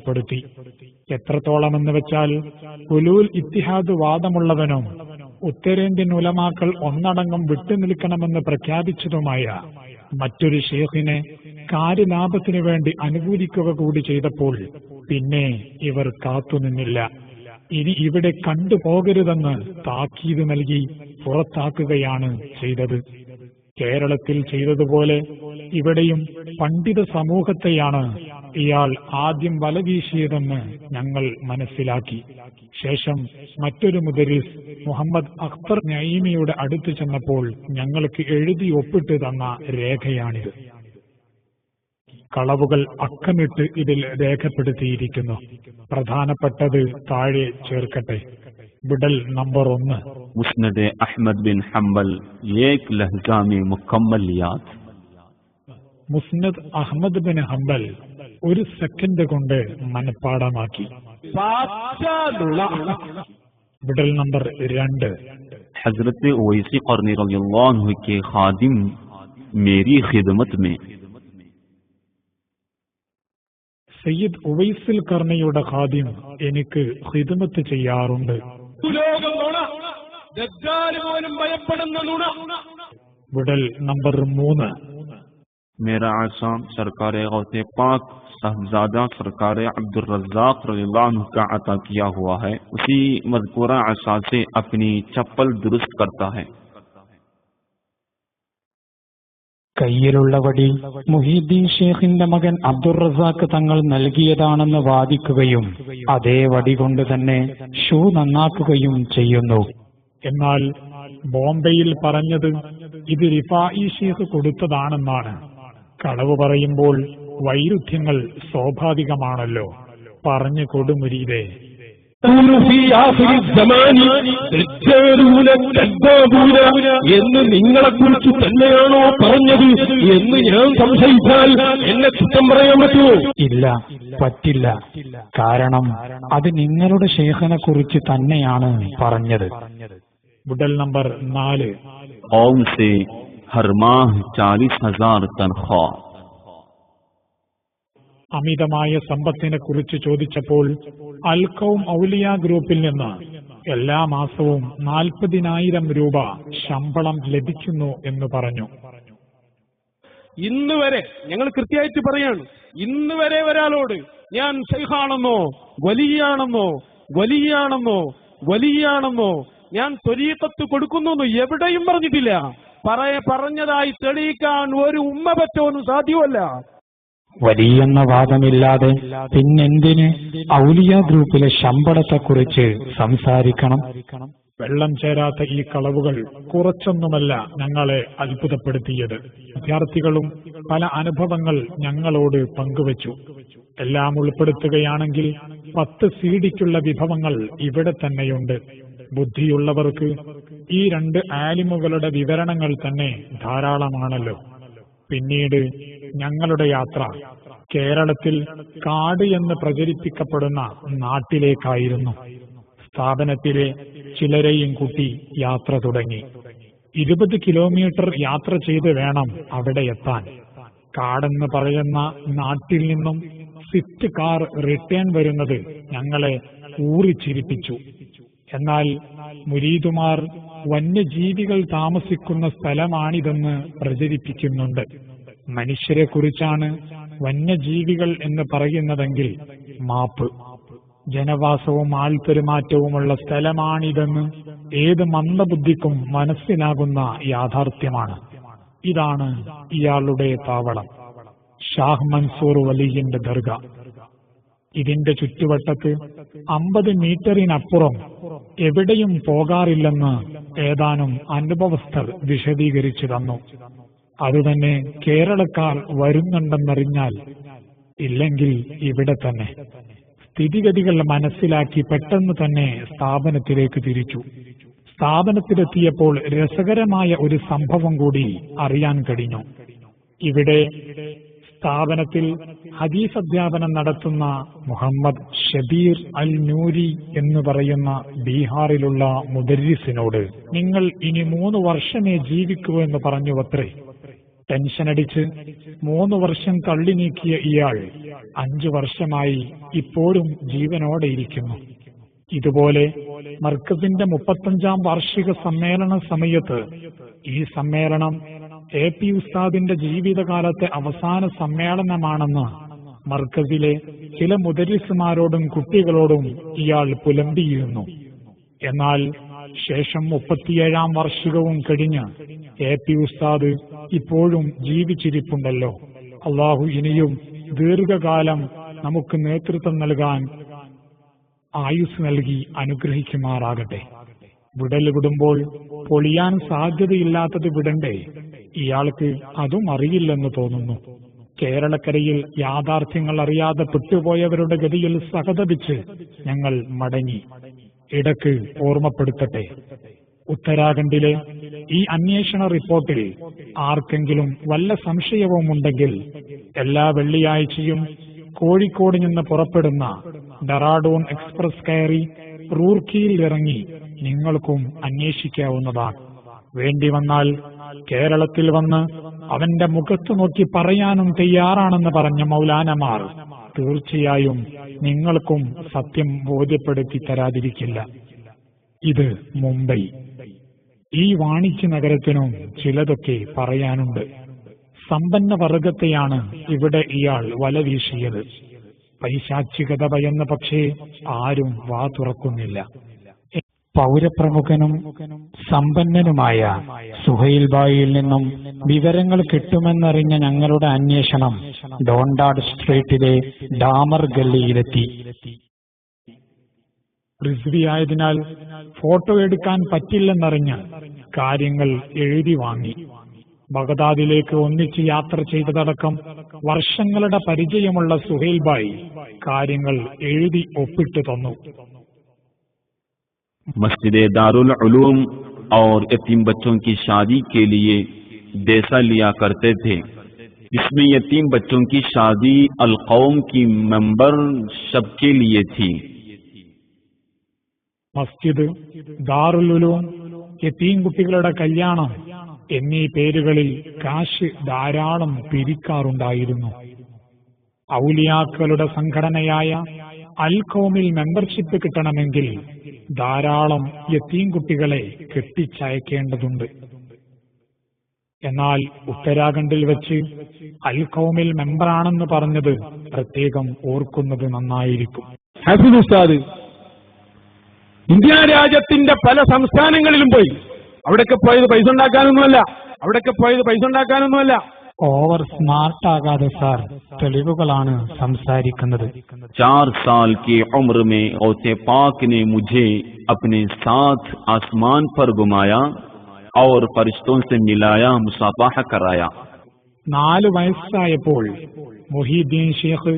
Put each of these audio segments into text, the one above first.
സാക്ഷ്യപ്പെടുത്തി. എത്രത്തോളമെന്ന് വെച്ചാൽ ഉലൂൽ ഇത്തിഹാദ് വാദമുള്ളവനും ഉത്തരേന്ത്യൻ ഉലമാക്കൾ ഒന്നടങ്കം വിട്ടുനിൽക്കണമെന്ന് പ്രഖ്യാപിച്ചതുമായ മറ്റൊരു ഷേഖിനെ കാര്യലാഭത്തിനു വേണ്ടി അനുകൂലിക്കുക കൂടി ചെയ്തപ്പോൾ പിന്നെ ഇവർ കാത്തുനിന്നില്ല. ഇനി ഇവിടെ കണ്ടുപോകരുതെന്ന് താക്കീത് നൽകി പുറത്താക്കുകയാണ് ചെയ്തത്. കേരളത്തിൽ ചെയ്തതുപോലെ ഇവിടെയും പണ്ഡിത സമൂഹത്തെയാണ് ഇയാൾ ആദ്യം വലവീശിയതെന്ന് ഞങ്ങൾ മനസ്സിലാക്കി. ശേഷം മറ്റൊരു മുദരിസ് മുഹമ്മദ് അഖ്തർ നഈമിയുടെ അടുത്ത് ചെന്നപ്പോൾ ഞങ്ങൾക്ക് എഴുതി ഒപ്പിട്ട് തന്ന രേഖയാണിത്. കളവുകൾ അക്കമിട്ട് ഇതിൽ രേഖപ്പെടുത്തിയിരിക്കുന്നു. പ്രധാനപ്പെട്ടത് താഴെ ചേർക്കട്ടെ. വിടൽ നമ്പർ 1, മുസ്നദ് അഹ്മദ് ബിൻ ഹംബൽ ഏക് ലഹ്ജാ may മുക്കമ്മൽ Yaad. മുസ്നദ് Ahmad bin Hanbal ഒരു സെക്കൻഡ് കൊണ്ട് മനഃപ്പാടമാക്കി. വിടൽ നമ്പർ 2, ഹസ്രത്ത് ഉവൈസി ഖർനി റളിയല്ലാഹു അൻഹു के खादिम मेरी खिदमत में. സയ്യിദ് ഉവൈസുൽ കർണിയുടെ ഖാദിം എനിക്ക് ഖിദ്മത്ത് ചെയ്യാറുണ്ട്. വിടൽ നമ്പർ 3, मेरा आसाम सरकार गौसे पाक साहबजादा सरकार अब्दुल रज़्ज़ाक़ रज़ियल्लाहु अन्हु का अता किया हुआ है. उसी मज़कूरा आसा से अपनी चप्पल दुरुस्त करता है. കയ്യിലുള്ള വടി മുഹീദ്ദീൻ ഷേഖിന്റെ മകൻ അബ്ദുൾ റസാഖ് തങ്ങൾ നൽകിയതാണെന്ന് വാദിക്കുകയും അതേ വടി കൊണ്ട് തന്നെ ഷൂ നന്നാക്കുകയും ചെയ്യുന്നു. എന്നാൽ ബോംബെയിൽ പറഞ്ഞത് ഇത് റിഫായി ഷേഖ് കൊടുത്തതാണെന്നാണ്. കളവ് പറയുമ്പോൾ വൈരുദ്ധ്യങ്ങൾ സ്വാഭാവികമാണല്ലോ. പറഞ്ഞു കൊടുമുരീതേ. എന്ന് നിങ്ങളെക്കുറിച്ച് തന്നെയാണോ പറഞ്ഞത് എന്ന് ഞാൻ സംശയിച്ചാൽ എന്നെ കുറ്റം പറയാൻ പറ്റുമോ? ഇല്ല, പറ്റില്ല. കാരണം അത് നിങ്ങളുടെ ഷേഖനെ കുറിച്ച് തന്നെയാണ് പറഞ്ഞത്. വിടൽ നമ്പർ 4, कौम से हर माह 40,000 तनख्वाह. അമിതമായ സമ്പത്തിനെ കുറിച്ച് ചോദിച്ചപ്പോൾ അൽഖൗം ഔലിയ ഗ്രൂപ്പിൽ നിന്ന് എല്ലാ മാസവും 40,000 രൂപ ശമ്പളം ലഭിക്കുന്നു എന്ന് പറഞ്ഞു. ഇന്ന് വരെ ഞങ്ങൾ കൃത്യമായിട്ട് പറയാണ്, ഇന്ന് വരെ ഒരാളോട് ഞാൻ ശൈഖാണെന്നോ വലിയാണെന്നോ വലിയാണെന്നോ വലിയാണെന്നോ ഞാൻ ത്വരീഖത്ത് കൊടുക്കുന്നു എവിടെയും പറഞ്ഞിട്ടില്ല. പറഞ്ഞതായി തെളിയിക്കാൻ ഒരു ഉമ്മ പറ്റോന്നും സാധ്യമല്ല. വലിയെന്ന വാദമില്ലാതെ പിന്നെന്തിന് ഔലിയ ഗ്രൂപ്പിലെ ശമ്പളത്തെക്കുറിച്ച് സംസാരിക്കണം? വെള്ളം ചേരാത്ത ഈ കളവുകൾ കുറച്ചൊന്നുമല്ല ഞങ്ങളെ അത്ഭുതപ്പെടുത്തിയത്. വിദ്യാർത്ഥികളും പല അനുഭവങ്ങൾ ഞങ്ങളോട് പങ്കുവച്ചു. എല്ലാം ഉൾപ്പെടുത്തുകയാണെങ്കിൽ 10 CD-ക്കുള്ള വിഭവങ്ങൾ ഇവിടെ തന്നെയുണ്ട്. ബുദ്ധിയുള്ളവർക്ക് ഈ 2 ആലിമുകളുടെ വിവരണങ്ങൾ തന്നെ ധാരാളമാണല്ലോ. പിന്നീട് ഞങ്ങളുടെ യാത്ര കേരളത്തിൽ കാട് എന്ന് പ്രചരിപ്പിക്കപ്പെടുന്ന നാട്ടിലേക്കായിരുന്നു. സ്ഥാപനത്തിലെ ചിലരെയും കൂട്ടി യാത്ര തുടങ്ങി. 20 കിലോമീറ്റർ യാത്ര ചെയ്ത് വേണം അവിടെ എത്താൻ. കാടെന്ന് പറയുന്ന നാട്ടിൽ നിന്നും സ്വിഫ്റ്റ് കാർ റിട്ടേൺ വരുന്നത് ഞങ്ങളെ ഊറിച്ചിരിപ്പിച്ചു. എന്നാൽ മുരീദുമാർ വന്യജീവികൾ താമസിക്കുന്ന സ്ഥലമാണിതെന്ന് പ്രചരിപ്പിക്കുന്നുണ്ട്. മനുഷ്യരെ കുറിച്ചാണ് വന്യജീവികൾ എന്ന് പറയുന്നതെങ്കിൽ മാപ്പ്. ജനവാസവും ആൾപെരുമാറ്റവുമുള്ള സ്ഥലമാണിതെന്ന് ഏത് മന്ദബുദ്ധിക്കും മനസ്സിലാകുന്ന യാഥാർത്ഥ്യമാണ്. ഇതാണ് ഇയാളുടെ താവളം, ഷാഹ് മൻസൂർ വലിയിന്റെ ദർഗ. ഇതിന്റെ ചുറ്റുവട്ടത്ത് 50 മീറ്ററിനപ്പുറം എവിടെയും പോകാറില്ലെന്ന് ഏതാനും അനുഭവസ്ഥർ വിശദീകരിച്ചു തന്നു. അതുതന്നെ കേരളക്കാർ വരുന്നുണ്ടെന്നറിഞ്ഞാൽ ഇല്ലെങ്കിൽ ഇവിടെ തന്നെ. സ്ഥിതിഗതികൾ മനസ്സിലാക്കി പെട്ടെന്ന് തന്നെ സ്ഥാപനത്തിലേക്ക് തിരിച്ചു. സ്ഥാപനത്തിലെത്തിയപ്പോൾ രസകരമായ ഒരു സംഭവം കൂടി അറിയാൻ കഴിഞ്ഞു. ഇവിടെ സ്ഥാപനത്തിൽ ഹദീസ് അധ്യാപനം നടത്തുന്ന മുഹമ്മദ് ഷബീർ അൽ നൂരി എന്ന് പറയുന്ന ബീഹാറിലുള്ള മുദരിസിനോട് നിങ്ങൾ ഇനി 3 വർഷമേ ജീവിക്കൂ എന്ന് പറഞ്ഞുവത്രേ. ടെൻഷനടിച്ച് 3 വർഷം തള്ളി നീക്കിയ ഇയാൾ 5 വർഷമായി ഇപ്പോഴും ജീവനോടെ ഇരിക്കുന്നു. ഇതുപോലെ മർക്കസിന്റെ 35ാം വാർഷിക സമ്മേളന സമയത്ത് ഈ സമ്മേളനം AP ഉസ്താദിന്റെ ജീവിതകാലത്തെ അവസാന സമ്മേളനമാണെന്ന് മർക്കസിലെ ചില മുദരിസുമാരോടും കുട്ടികളോടും ഇയാൾ പുലമ്പിയിരുന്നു. എന്നാൽ ശേഷം 37ാം വാർഷികവും കഴിഞ്ഞ് AP ഉസ്താദ് ഇപ്പോഴും ജീവിച്ചിരിപ്പുണ്ടല്ലോ. അള്ളാഹു ഇനിയും ദീർഘകാലം നമുക്ക് നേതൃത്വം നൽകാൻ ആയുസ് നൽകി അനുഗ്രഹിക്കുമാറാകട്ടെ. വിടൽ വിടുമ്പോൾ പൊളിയാൻ സാധ്യതയില്ലാത്തത് വിടണ്ടേ? ഇയാൾക്ക് അതും അറിയില്ലെന്ന് തോന്നുന്നു. കേരളക്കരയിൽ യാഥാർത്ഥ്യങ്ങൾ അറിയാതെ പെട്ടുപോയവരുടെ ഗതിയിൽ സഹതപിച്ച് ഞങ്ങൾ മടങ്ങി. ഇടക്ക് ഓർമ്മപ്പെടുത്തട്ടെ, ഉത്തരാഖണ്ഡിലെ ഈ അന്വേഷണ റിപ്പോർട്ടിൽ ആർക്കെങ്കിലും വല്ല സംശയവും ഉണ്ടെങ്കിൽ എല്ലാ വെള്ളിയാഴ്ചയും കോഴിക്കോട് നിന്ന് പുറപ്പെടുന്ന ഡെറാഡൂൺ എക്സ്പ്രസ് കയറി റൂർക്കിയിൽ ഇറങ്ങി നിങ്ങൾക്കും അന്വേഷിക്കാവുന്നതാണ്. വേണ്ടി വന്നാൽ കേരളത്തിൽ വന്ന് അവന്റെ മുഖത്തു നോക്കി പറയാനും തയ്യാറാണെന്ന് പറഞ്ഞ മൗലാനമാർ തീർച്ചയായും നിങ്ങൾക്കും സത്യം ബോധ്യപ്പെടുത്തി തരാതിരിക്കില്ല. ഇത് മുംബൈ. ഈ വാണിജ്യ നഗരത്തിനും ചിലതൊക്കെ പറയാനുണ്ട്. സമ്പന്ന വർഗത്തെയാണ് ഇവിടെ ഇയാൾ വലവീശിയത്. പൈശാചികത ഭയന്ന് പക്ഷേ ആരും വാ തുറക്കുന്നില്ല. പൗരപ്രമുഖനും സമ്പന്നനുമായ സുഹൈൽ ബായിയിൽ നിന്നും വിവരങ്ങൾ കിട്ടുമെന്നറിഞ്ഞ ഞങ്ങളുടെ അന്വേഷണം ഡോണ്ടാഡ് സ്ട്രീറ്റിലെ ഡാമർ ഗള്ളിയിലെത്തി. റിസ്വിയായതിനാൽ ഫോട്ടോ എടുക്കാൻ പറ്റില്ലെന്നറിഞ്ഞ് കാര്യങ്ങൾ എഴുതി വാങ്ങി. ബഗദാദിലേക്ക് ഒന്നിച്ച് യാത്ര ചെയ്തതടക്കം വർഷങ്ങളുടെ പരിചയമുള്ള സുഹൈൽ ബായി കാര്യങ്ങൾ എഴുതി ഒപ്പിട്ട് തന്നു. मस्जिद दारुल उलूम और यतीम बच्चों की शादी के लिए देसा लिया करते थे, जिसमें यतीम बच्चों की शादी अल-कौम की मेंबर सबके लिए थी. മസ്ജിദ്, ദാറുൽ ഉലൂം, യതീം കുട്ടികളുടെ കല്യാണം എന്നീ പേരുകളിൽ കാശ് ധാരാളം പിരിക്കാറുണ്ടായിരുന്നു. ഔലിയാക്കളുടെ സംഘടനയായ അൽ ഖൗമിൽ മെമ്പർഷിപ്പ് കിട്ടണമെങ്കിൽ ധാരാളം യതീം കുട്ടികളെ കെട്ടിച്ചയക്കേണ്ടതുണ്ട്. എന്നാൽ ഉത്തരാഖണ്ഡിൽ വെച്ച് അൽ ഖൗമിൽ മെമ്പറാണെന്ന് പറഞ്ഞത് പ്രത്യേകം ഓർക്കുന്നത് നന്നായിരിക്കും. ഹഫീദ് ഉസ്താദ് ഇന്ത്യ രാജ്യത്തിന്റെ പല സംസ്ഥാനങ്ങളിലും പോയി. അവിടൊക്കെ പോയത് പൈസ ഉണ്ടാക്കാനൊന്നുമല്ല. ഓവർ സ്മാർട്ട് ആകാതെ സാർ, തെളിവുകളാണ് സംസാരിക്കുന്നത്. 4 साल की उम्र में गौसे पाक ने मुझे अपने साथ आसमान पर घुमाया और फरिश्तों से मिलाया, मुसाफहा कराया. 4 വയസ്സായപ്പോൾ മുഹീദ്ദീൻ ഷേഖ്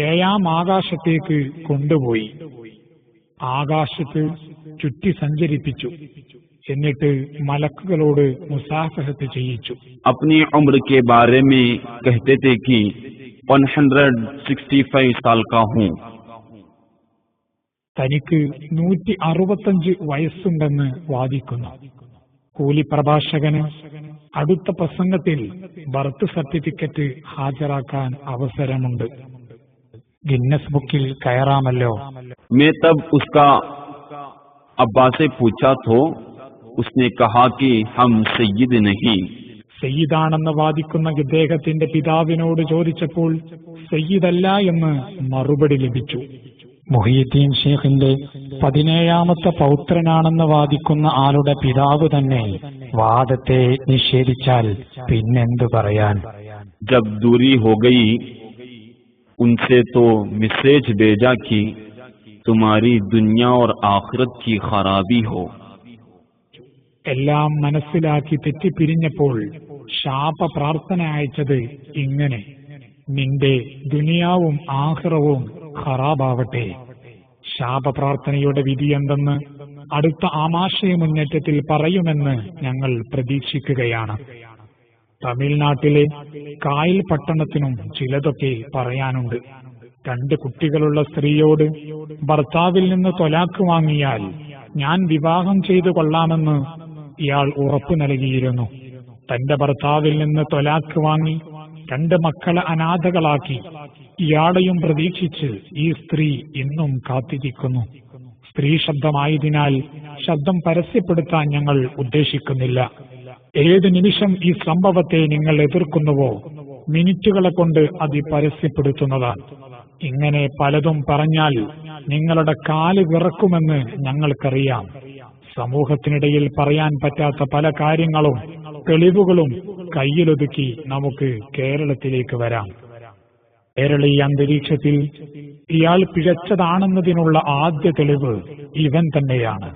7ാം ആകാശത്തേക്ക് കൊണ്ടുപോയി. ആകാശത്ത് ചുറ്റി സഞ്ചരിപ്പിച്ചു. എന്നിട്ട് മലക്കുകളോട് മുസാഫഹത്ത് ചെയ്യിച്ചു. अपनी उम्र के बारे में कहते थे कि 165 साल का हूँ. തനിക്ക് 165 വയസ്സുണ്ടെന്ന് വാദിക്കുന്നു. കൂലിപ്രഭാഷകന് അടുത്ത പ്രസംഗത്തിൽ ബർത്ത് സർട്ടിഫിക്കറ്റ് ഹാജരാക്കാൻ അവസരമുണ്ട്. ഗിന്നസ് ബുക്കിൽ കയറാമല്ലോ. मैं तब उसका अब्बा से पूछा तो उसने कहा कि हम सയ്യിദ് नहीं. സയ്യിദാണെന്ന് വാദിക്കുന്ന ഇദ്ദേഹത്തിന്റെ പിതാവിനോട് ചോദിച്ചപ്പോൾ സയ്യിദല്ല എന്ന് മറുപടി ലഭിച്ചു. മുഹീദ്ദീൻ ഷേഖിന്റെ 17ാമത്തെ പൗത്രനാണെന്ന് വാദിക്കുന്ന ആളുടെ പിതാവ് തന്നെ വാദത്തെ നിഷേധിച്ചാൽ പിന്നെന്തു പറയാൻ. जब दूरी हो गई उनसे तो मैसेज भेजा कि तुम्हारी दुनिया और आखिरत की खराबी हो. എല്ലാം മനസ്സിലാക്കി തെറ്റിപ്പിരിഞ്ഞപ്പോൾ ശാപ പ്രാർത്ഥന അയച്ചത് ഇങ്ങനെ: നിന്റെ ദുനിയാവും ആഖിറവും ഖറാബാവട്ടെ. ശാപപ്രാർത്ഥനയുടെ വിധി എന്തെന്ന് അടുത്ത ആമാശയ മുന്നേറ്റത്തിൽ പറയുമെന്ന് ഞങ്ങൾ പ്രതീക്ഷിക്കുകയാണ്. തമിഴ്നാട്ടിലെ കായൽ പട്ടണത്തിനും ചിലതൊക്കെ പറയാനുണ്ട്. 2 കുട്ടികളുള്ള സ്ത്രീയോട് ഭർത്താവിൽ നിന്ന് ത്വലാഖ് വാങ്ങിയാൽ ഞാൻ വിവാഹം ചെയ്തു കൊള്ളാമെന്ന് ഇയാൾ ഉറപ്പു നൽകിയിരുന്നു. തന്റെ ഭർത്താവിൽ നിന്ന് ത്വലാഖ് വാങ്ങി 2 മക്കളെ അനാഥകളാക്കി ഇയാളെയും പ്രതീക്ഷിച്ച് ഈ സ്ത്രീ ഇന്നും കാത്തിരിക്കുന്നു. സ്ത്രീ ശബ്ദമായതിനാൽ ശബ്ദം പരസ്യപ്പെടുത്താൻ ഞങ്ങൾ ഉദ്ദേശിക്കുന്നില്ല. ഏത് നിമിഷം ഈ സംഭവത്തെ നിങ്ങൾ എതിർക്കുന്നുവോ മിനിറ്റുകളെ കൊണ്ട് അത് പരസ്യപ്പെടുത്തുന്നതാണ്. ഇങ്ങനെ പലതും പറഞ്ഞാൽ നിങ്ങളുടെ കാല് വിറക്കുമെന്ന് ഞങ്ങൾക്കറിയാം. സമൂഹത്തിനിടയിൽ പറയാൻ പറ്റാത്ത പല കാര്യങ്ങളും തെളിവുകളും കയ്യിലൊതുക്കി നമുക്ക് കേരളത്തിലേക്ക് വരാം. കേരളീയ അന്തരീക്ഷത്തിൽ ഇയാൾ പിഴച്ചതാണെന്നതിനുള്ള ആദ്യ തെളിവ് ഇവൻ തന്നെയാണ്.